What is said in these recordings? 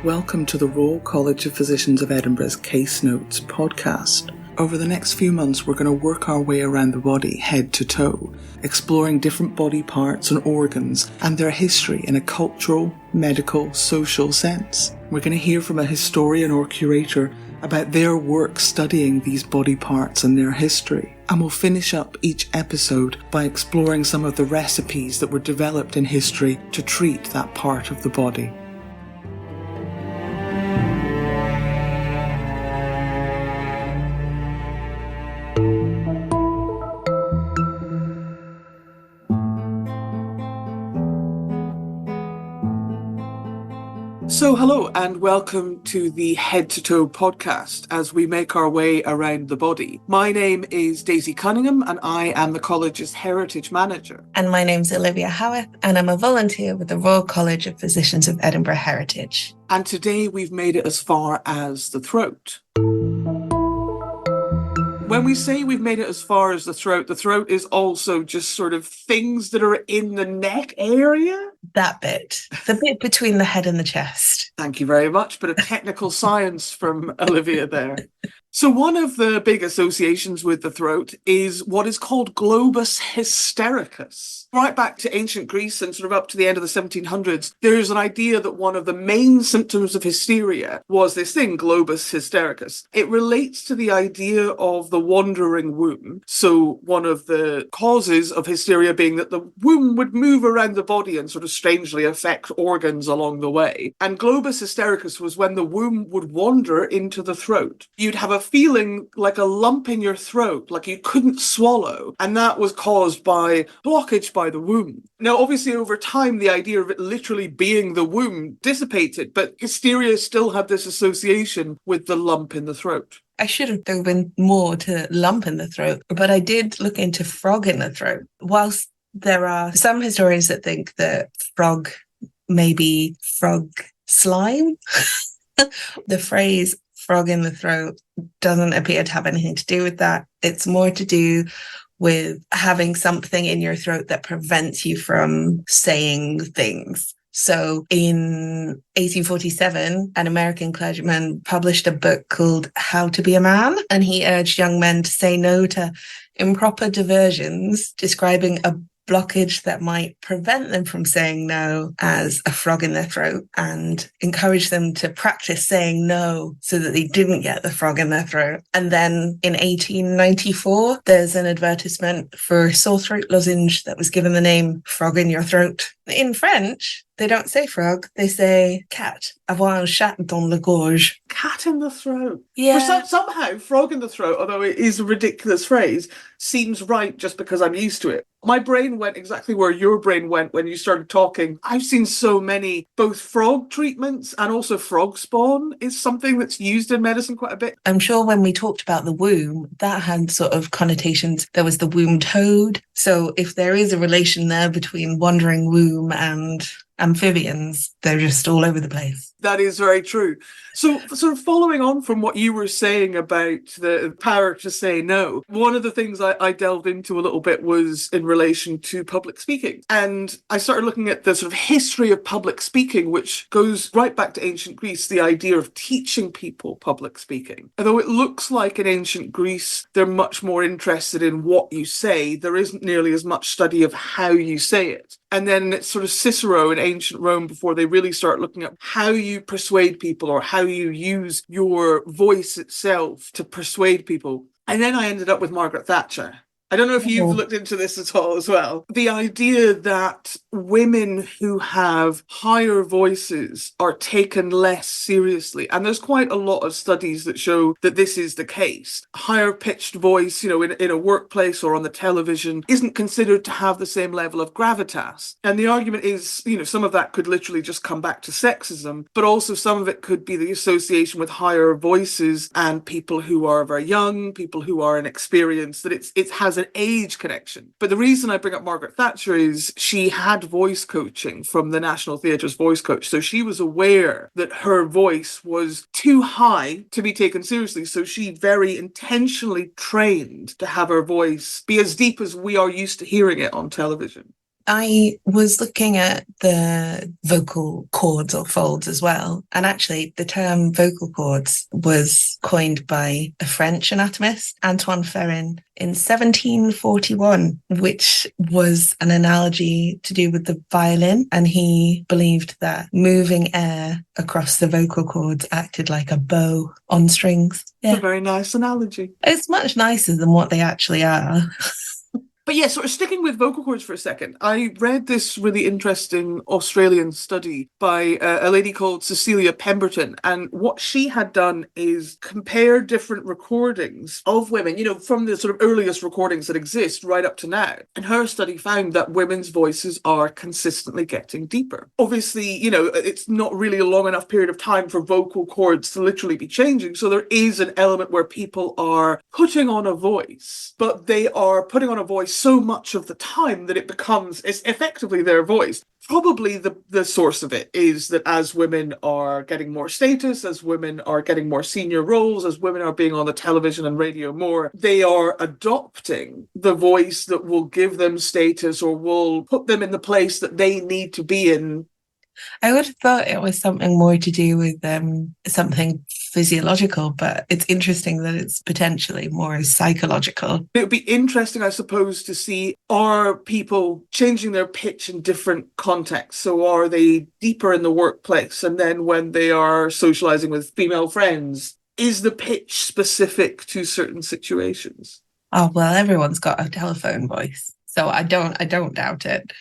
Welcome to the Royal College of Physicians of Edinburgh's Case Notes podcast. Over the next few months, we're going to work our way around the body head to toe, exploring different body parts and organs and their history in a cultural, medical, social sense. We're going to hear from a historian or curator about their work studying these body parts and their history. And we'll finish up each episode by exploring some of the recipes that were developed in history to treat that part of the body. So hello and welcome to the Head to Toe podcast as we make our way around the body. My name is Daisy Cunningham and I am the college's Heritage Manager. And my name's Olivia Howarth and I'm a volunteer with the Royal College of Physicians of Edinburgh Heritage. And today we've made it as far as the throat. When we say we've made it as far as the throat is also just sort of things that are in the neck area. That bit. The bit between the head and the chest. Thank you very much. Bit of technical science from Olivia there. So one of the big associations with the throat is what is called globus hystericus. Right back to ancient Greece and sort of up to the end of the 1700s, there's an idea that one of the main symptoms of hysteria was this thing, globus hystericus. It relates to the idea of the wandering womb. So one of the causes of hysteria being that the womb would move around the body and sort of strangely affect organs along the way. And globus hystericus was when the womb would wander into the throat. You'd have a feeling like a lump in your throat, like you couldn't swallow, and that was caused by blockage by the womb. Now, obviously, over time, the idea of it literally being the womb dissipated, but hysteria still had this association with the lump in the throat. I should have dove in more to lump in the throat, but I did look into frog in the throat. Whilst there are some historians that think that frog may be frog slime, the phrase frog in the throat doesn't appear to have anything to do with that. It's more to do with having something in your throat that prevents you from saying things. So in 1847, an American clergyman published a book called How to Be a Man, and he urged young men to say no to improper diversions, describing a blockage that might prevent them from saying no as a frog in their throat, and encourage them to practice saying no so that they didn't get the frog in their throat. And then in 1894, there's an advertisement for a sore throat lozenge that was given the name frog in your throat. In French, they don't say frog, they say cat. Avoir un chat dans la gorge. Cat in the throat. Yeah. Somehow, frog in the throat, although it is a ridiculous phrase, seems right just because I'm used to it. My brain went exactly where your brain went when you started talking. I've seen so many, both frog treatments and also frog spawn is something that's used in medicine quite a bit. I'm sure when we talked about the womb, that had sort of connotations. There was the womb toad. So if there is a relation there between wandering womb and amphibians, they're just all over the place. That is very true. So sort of following on from what you were saying about the power to say no, one of the things I delved into a little bit was in relation to public speaking. And I started looking at the sort of history of public speaking, which goes right back to ancient Greece, the idea of teaching people public speaking. Although it looks like in ancient Greece, they're much more interested in what you say, there isn't nearly as much study of how you say it. And then it's sort of Cicero in ancient Rome before they really start looking at how you persuade people or how you use your voice itself to persuade people. And then I ended up with Margaret Thatcher. I don't know if you've looked into this at all as well. The idea that women who have higher voices are taken less seriously. And there's quite a lot of studies that show that this is the case. Higher pitched voice, in a workplace or on the television isn't considered to have the same level of gravitas. And the argument is, some of that could literally just come back to sexism, but also some of it could be the association with higher voices and people who are very young, people who are inexperienced, that it has an age connection. But the reason I bring up Margaret Thatcher is she had voice coaching from the National Theatre's voice coach. So she was aware that her voice was too high to be taken seriously. So she very intentionally trained to have her voice be as deep as we are used to hearing it on television. I was looking at the vocal cords or folds as well. And actually, the term vocal cords was coined by a French anatomist, Antoine Ferrin, in 1741, which was an analogy to do with the violin. And he believed that moving air across the vocal cords acted like a bow on strings. Yeah. It's a very nice analogy. It's much nicer than what they actually are. But yeah, sort of sticking with vocal cords for a second, I read this really interesting Australian study by a lady called Cecilia Pemberton. And what she had done is compare different recordings of women, you know, from the sort of earliest recordings that exist right up to now. And her study found that women's voices are consistently getting deeper. Obviously, you know, it's not really a long enough period of time for vocal cords to literally be changing. So there is an element where people are putting on a voice, but they are putting on a voice so much of the time that it's effectively their voice. Probably the source of it is that as women are getting more status, as women are getting more senior roles, as women are being on the television and radio more, they are adopting the voice that will give them status or will put them in the place that they need to be in. I would have thought it was something more to do with something physiological, but it's interesting that it's potentially more psychological. It would be interesting, I suppose, to see, are people changing their pitch in different contexts? So are they deeper in the workplace? And then when they are socializing with female friends, is the pitch specific to certain situations? Oh, well, everyone's got a telephone voice, so I don't doubt it.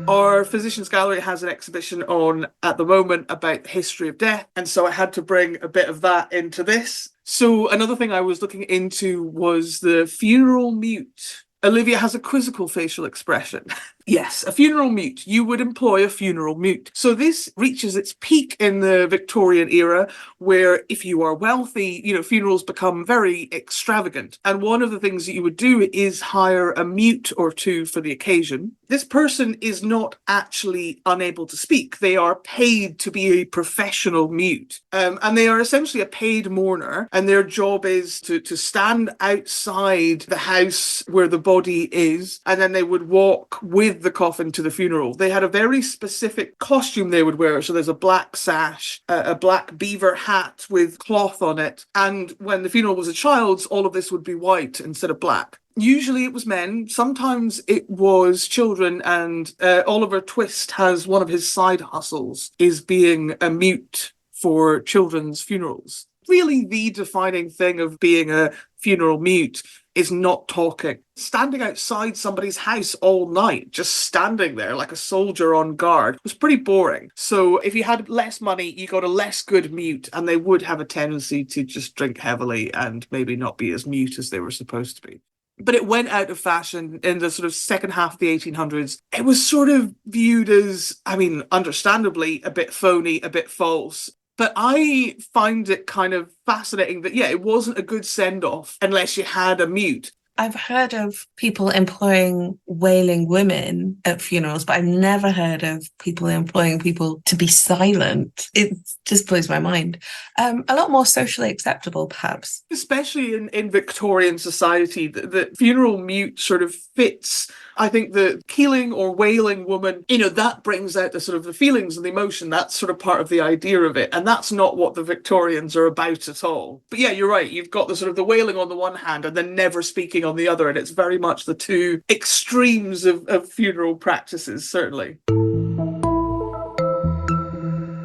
Our Physicians Gallery has an exhibition on at the moment about the history of death, and so I had to bring a bit of that into this. So another thing I was looking into was the funeral mute. Olivia has a quizzical facial expression. Yes, a funeral mute. You would employ a funeral mute. So this reaches its peak in the Victorian era, where if you are wealthy, you know, funerals become very extravagant. And one of the things that you would do is hire a mute or two for the occasion. This person is not actually unable to speak. They are paid to be a professional mute. And they are essentially a paid mourner. And their job is to stand outside the house where the body is. And then they would walk with the coffin to the funeral. They had a very specific costume they would wear. So there's a black sash, a black beaver hat with cloth on it. And when the funeral was a child's, all of this would be white instead of black. Usually it was men, sometimes it was children, and Oliver Twist has one of his side hustles is being a mute for children's funerals. Really, the defining thing of being a funeral mute is not talking. Standing outside somebody's house all night, just standing there like a soldier on guard, was pretty boring. So if you had less money, you got a less good mute, and they would have a tendency to just drink heavily and maybe not be as mute as they were supposed to be. But it went out of fashion in the sort of second half of the 1800s. It was sort of viewed as, I mean, understandably, a bit phony, a bit false. But I find it kind of fascinating that, yeah, it wasn't a good send-off unless you had a mute. I've heard of people employing wailing women at funerals, but I've never heard of people employing people to be silent. It just blows my mind. A lot more socially acceptable, perhaps. Especially in Victorian society, the funeral mute sort of fits. I think the keeling or wailing woman, you know, that brings out the sort of the feelings and the emotion. That's sort of part of the idea of it. And that's not what the Victorians are about at all. But yeah, you're right. You've got the sort of the wailing on the one hand and then never speaking on the other. And it's very much the two extremes of funeral practices, certainly.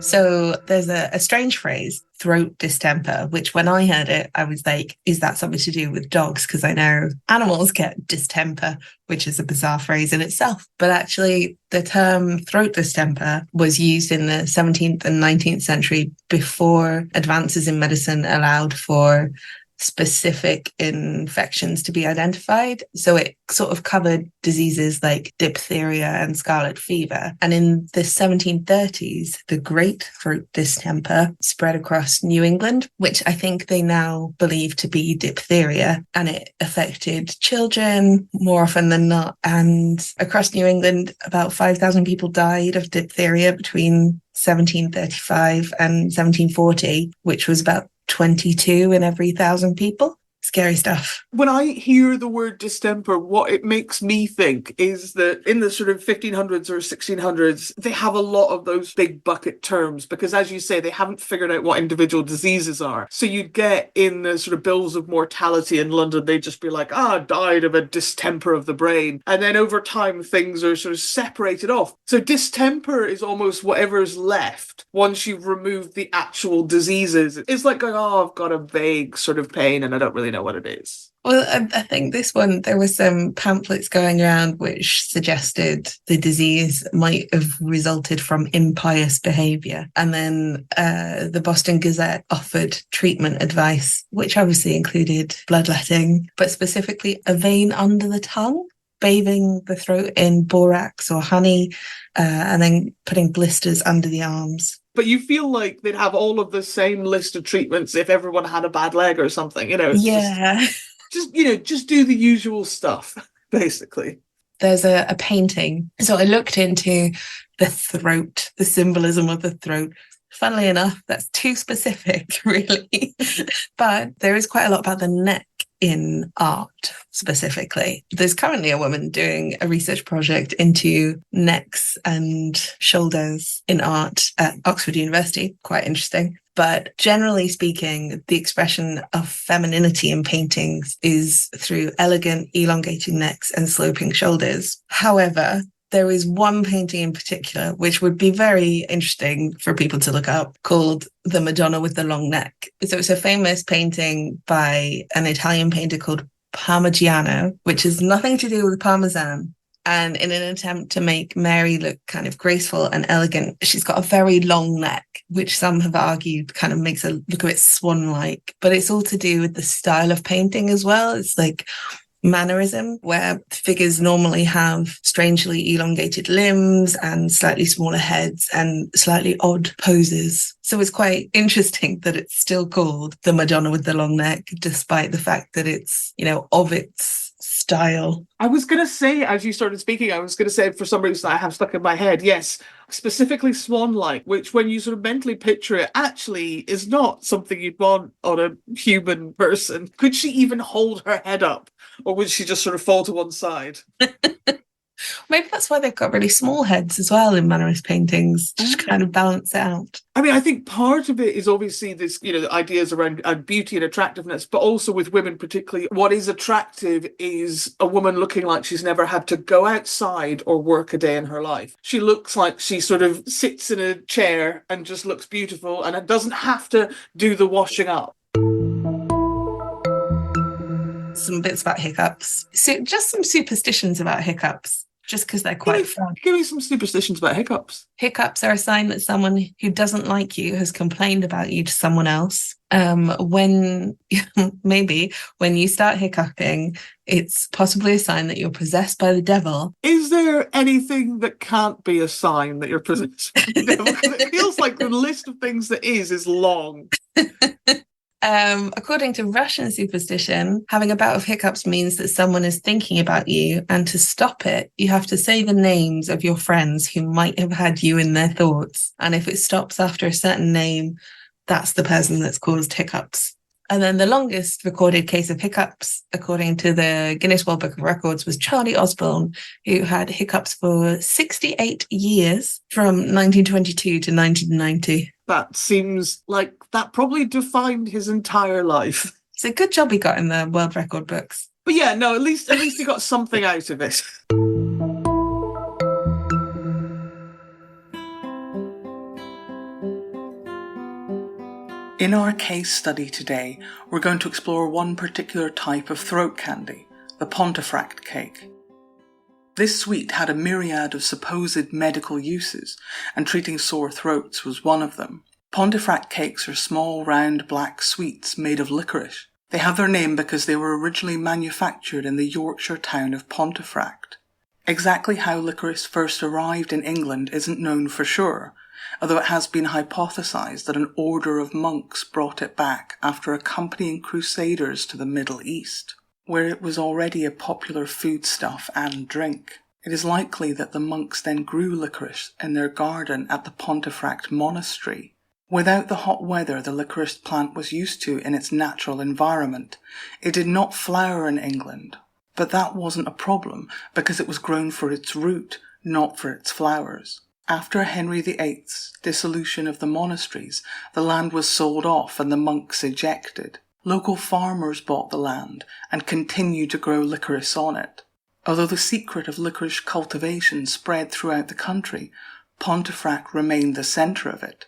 So there's a strange phrase, throat distemper, which when I heard it, I was like, is that something to do with dogs? Because I know animals get distemper, which is a bizarre phrase in itself. But actually, the term throat distemper was used in the 17th and 19th century before advances in medicine allowed for specific infections to be identified. So it sort of covered diseases like diphtheria and scarlet fever. And in the 1730s, the great throat distemper spread across New England, which I think they now believe to be diphtheria. And it affected children more often than not. And across New England, about 5,000 people died of diphtheria between 1735 and 1740, which was about 22 in every 1,000 people. scary stuff. When I hear the word distemper, what it makes me think is that in the sort of 1500s or 1600s, they have a lot of those big bucket terms because, as you say, they haven't figured out what individual diseases are. So you'd get in the sort of bills of mortality in London, they'd just be like, died of a distemper of the brain. And then over time, things are sort of separated off. So distemper is almost whatever's left once you've removed the actual diseases. It's like going, I've got a vague sort of pain and I don't really know what it is. Well, I think this one, there were some pamphlets going around which suggested the disease might have resulted from impious behaviour. And then the Boston Gazette offered treatment advice, which obviously included bloodletting, but specifically a vein under the tongue, bathing the throat in borax or honey, and then putting blisters under the arms. But you feel like they'd have all of the same list of treatments if everyone had a bad leg or something, Yeah. Just do the usual stuff, basically. There's a painting. So I looked into the throat, the symbolism of the throat. Funnily enough, that's too specific, really. But there is quite a lot about the neck in art specifically. There's currently a woman doing a research project into necks and shoulders in art at Oxford University. Quite interesting. But generally speaking, the expression of femininity in paintings is through elegant, elongating necks and sloping shoulders. However, there is one painting in particular, which would be very interesting for people to look up, called The Madonna with the Long Neck. So it's a famous painting by an Italian painter called Parmigiano, which has nothing to do with Parmesan. And in an attempt to make Mary look kind of graceful and elegant, she's got a very long neck, which some have argued kind of makes her look a bit swan-like. But it's all to do with the style of painting as well. It's like mannerism, where figures normally have strangely elongated limbs and slightly smaller heads and slightly odd poses. So it's quite interesting that it's still called the Madonna with the long neck, despite the fact that it's, of its style. I was going to say, as you started speaking, I was going to say, for some reason I have stuck in my head, yes, specifically swan-like, which when you sort of mentally picture it, actually is not something you'd want on a human person. Could she even hold her head up? Or would she just sort of fall to one side? Maybe that's why they've got really small heads as well in Mannerist paintings, just kind of balance it out. I mean, I think part of it is obviously this, the ideas around beauty and attractiveness, but also with women particularly, what is attractive is a woman looking like she's never had to go outside or work a day in her life. She looks like she sort of sits in a chair and just looks beautiful and it doesn't have to do the washing up. Some bits about hiccups. So just some superstitions about hiccups, just because they're quite fun. Give me some superstitions about hiccups. Hiccups are a sign that someone who doesn't like you has complained about you to someone else. When you start hiccuping, it's possibly a sign that you're possessed by the devil. Is there anything that can't be a sign that you're possessed by the devil? Because it feels like the list of things that is long. According to Russian superstition, having a bout of hiccups means that someone is thinking about you, and to stop it, you have to say the names of your friends who might have had you in their thoughts. And if it stops after a certain name, that's the person that's caused hiccups. And then the longest recorded case of hiccups, according to the Guinness World Book of Records, was Charlie Osborne, who had hiccups for 68 years from 1922 to 1990. That seems like that probably defined his entire life. It's a good job he got in the world record books. But yeah, no, at least he got something out of it. In our case study today, we're going to explore one particular type of throat candy, the Pontefract cake. This sweet had a myriad of supposed medical uses, and treating sore throats was one of them. Pontefract cakes are small, round, black sweets made of licorice. They have their name because they were originally manufactured in the Yorkshire town of Pontefract. Exactly how licorice first arrived in England isn't known for sure, although it has been hypothesized that an order of monks brought it back after accompanying crusaders to the Middle East, where it was already a popular foodstuff and drink. It is likely that the monks then grew licorice in their garden at the Pontefract monastery. Without the hot weather the licorice plant was used to in its natural environment, it did not flower in England. But that wasn't a problem because it was grown for its root, not for its flowers. After Henry VIII's dissolution of the monasteries, the land was sold off and the monks ejected. Local farmers bought the land and continued to grow licorice on it. Although the secret of licorice cultivation spread throughout the country, Pontefract remained the centre of it.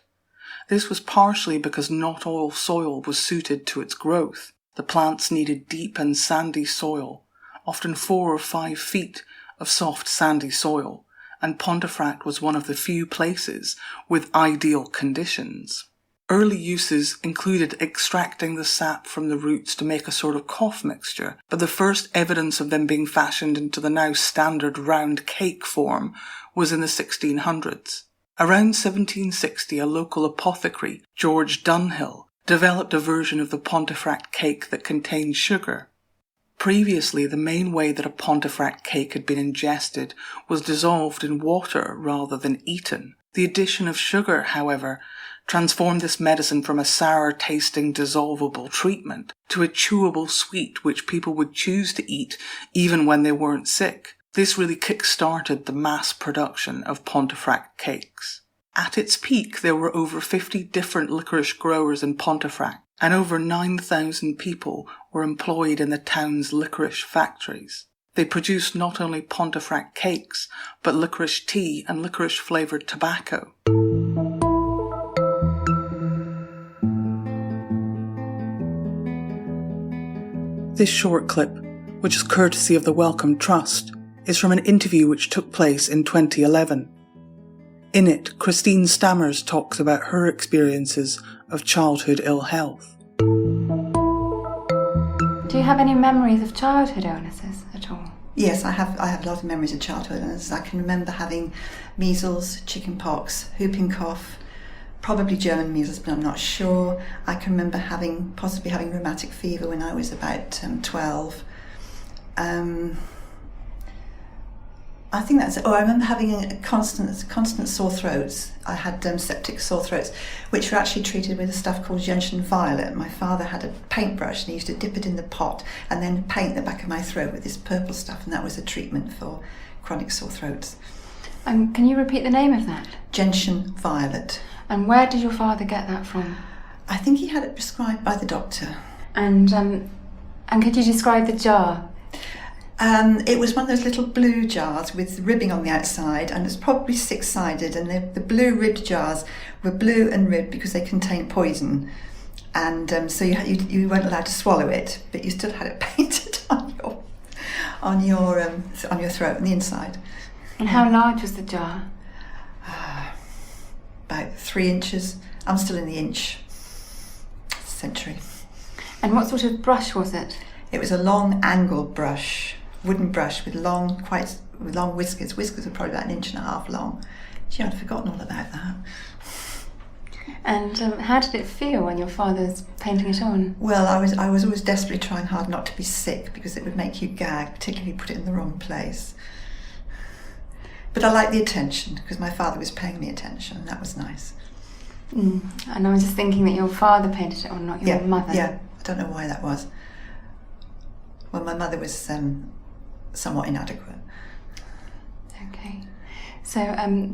This was partially because not all soil was suited to its growth. The plants needed deep and sandy soil, often 4 or 5 feet of soft sandy soil, and Pontefract was one of the few places with ideal conditions. Early uses included extracting the sap from the roots to make a sort of cough mixture, but the first evidence of them being fashioned into the now standard round cake form was in the 1600s. Around 1760, a local apothecary, George Dunhill, developed a version of the Pontefract cake that contained sugar. Previously, the main way that a Pontefract cake had been ingested was dissolved in water rather than eaten. The addition of sugar, however, transformed this medicine from a sour-tasting dissolvable treatment to a chewable sweet which people would choose to eat even when they weren't sick. This really kick-started the mass production of Pontefract cakes. At its peak, there were over 50 different licorice growers in Pontefract, and over 9,000 people were employed in the town's licorice factories. They produced not only Pontefract cakes, but licorice tea and licorice-flavoured tobacco. This short clip, which is courtesy of the Wellcome Trust, is from an interview which took place in 2011. In it, Christine Stammers talks about her experiences of childhood ill health. Do you have any memories of childhood illnesses at all? Yes, I have a lot of memories of childhood illnesses. I can remember having measles, chickenpox, whooping cough, probably German measles, but I'm not sure. I can remember possibly having rheumatic fever when I was about 12. I think that's it. I remember having a constant sore throats. I had septic sore throats, which were actually treated with a stuff called gentian violet. My father had a paintbrush and he used to dip it in the pot and then paint the back of my throat with this purple stuff, and that was a treatment for chronic sore throats. Can you repeat the name of that? Gentian violet. And where did your father get that from? I think he had it prescribed by the doctor. And could you describe the jar? It was one of those little blue jars with ribbing on the outside, and it's probably 6-sided, and the blue ribbed jars were blue and ribbed because they contained poison, and so you weren't allowed to swallow it, but you still had it painted on your throat on the inside. And how large was the jar? About 3 inches. I'm still in the inch century. And what sort of brush was it? It was a long angled brush, wooden brush with long whiskers. Whiskers were probably about 1.5 inches long. Gee, I'd forgotten all about that. And how did it feel when your father was painting it on? Well, I was always desperately trying hard not to be sick because it would make you gag, particularly if you put it in the wrong place. But I liked the attention because my father was paying me attention, and that was nice. And I was just thinking that your father painted it on, not your mother. Yeah, I don't know why that was. Well, my mother was somewhat inadequate. Okay. So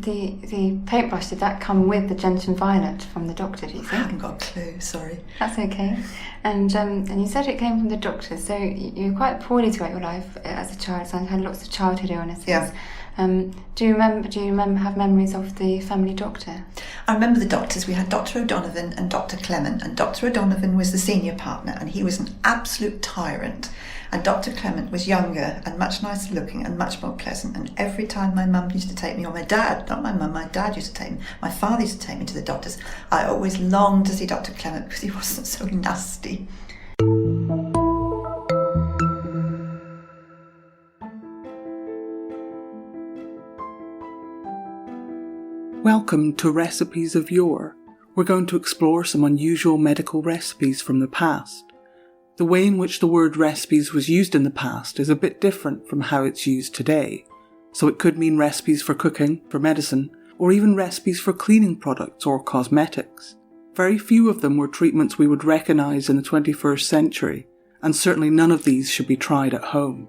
the paintbrush, did that come with the gentian violet from the doctor, do you think? I haven't got a clue, sorry. That's okay. And you said it came from the doctor, so you were quite poorly throughout your life as a child, so you had lots of childhood illnesses. Yeah. Do you remember have memories of the family doctor? I remember the doctors. We had Dr. O'Donovan and Dr. Clement, and Dr. O'Donovan was the senior partner, and he was an absolute tyrant. And Dr. Clement was younger and much nicer looking and much more pleasant. And every time my mum used to take me, or my dad, not my mum, my dad used to take me, my father used to take me to the doctors, I always longed to see Dr. Clement because he wasn't so nasty. Welcome to Recipes of Yore. We're going to explore some unusual medical recipes from the past. The way in which the word recipes was used in the past is a bit different from how it's used today, so it could mean recipes for cooking, for medicine, or even recipes for cleaning products or cosmetics. Very few of them were treatments we would recognise in the 21st century, and certainly none of these should be tried at home.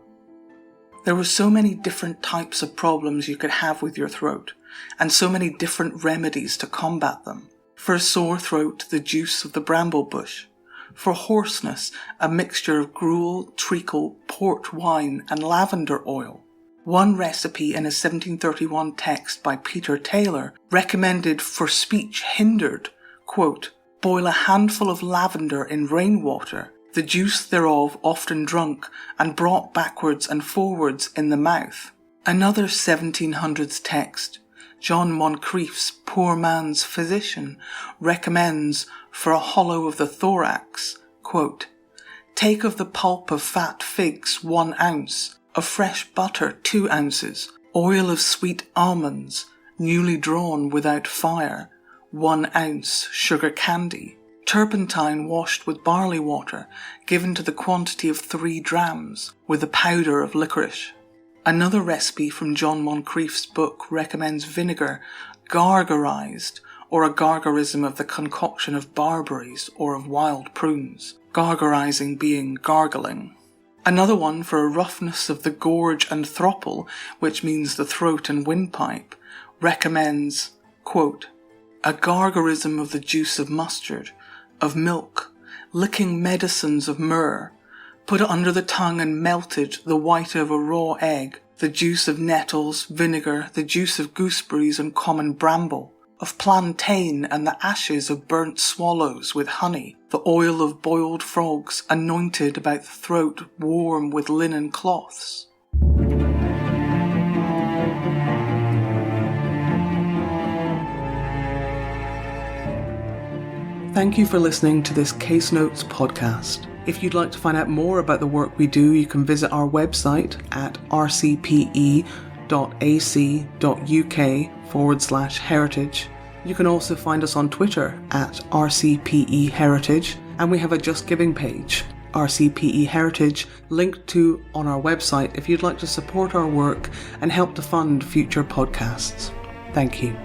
There were so many different types of problems you could have with your throat, and so many different remedies to combat them. For a sore throat, the juice of the bramble bush. For hoarseness, a mixture of gruel, treacle, port wine, and lavender oil. One recipe in a 1731 text by Peter Taylor recommended for speech hindered, quote, boil a handful of lavender in rainwater, the juice thereof often drunk, and brought backwards and forwards in the mouth. Another 1700s text, John Moncrief's Poor Man's Physician, recommends for a hollow of the thorax, quote, take of the pulp of fat figs 1 ounce, of fresh butter 2 ounces, oil of sweet almonds, newly drawn without fire, 1 ounce sugar candy, turpentine washed with barley water, given to the quantity of 3 drachms, with a powder of licorice. Another recipe from John Moncrief's book recommends vinegar gargarized, or a gargarism of the concoction of barberries or of wild prunes, gargarizing being gargling. Another one for a roughness of the gorge and throttle, which means the throat and windpipe, recommends, quote, a gargarism of the juice of mustard, of milk, licking medicines of myrrh, put it under the tongue and melted the white of a raw egg, the juice of nettles, vinegar, the juice of gooseberries and common bramble, of plantain and the ashes of burnt swallows with honey, the oil of boiled frogs anointed about the throat warm with linen cloths. Thank you for listening to this Case Notes podcast. If you'd like to find out more about the work we do, you can visit our website at rcpe.ac.uk/heritage. You can also find us on Twitter at RCPE Heritage, and we have a Just Giving page, RCPE Heritage, linked to on our website if you'd like to support our work and help to fund future podcasts. Thank you.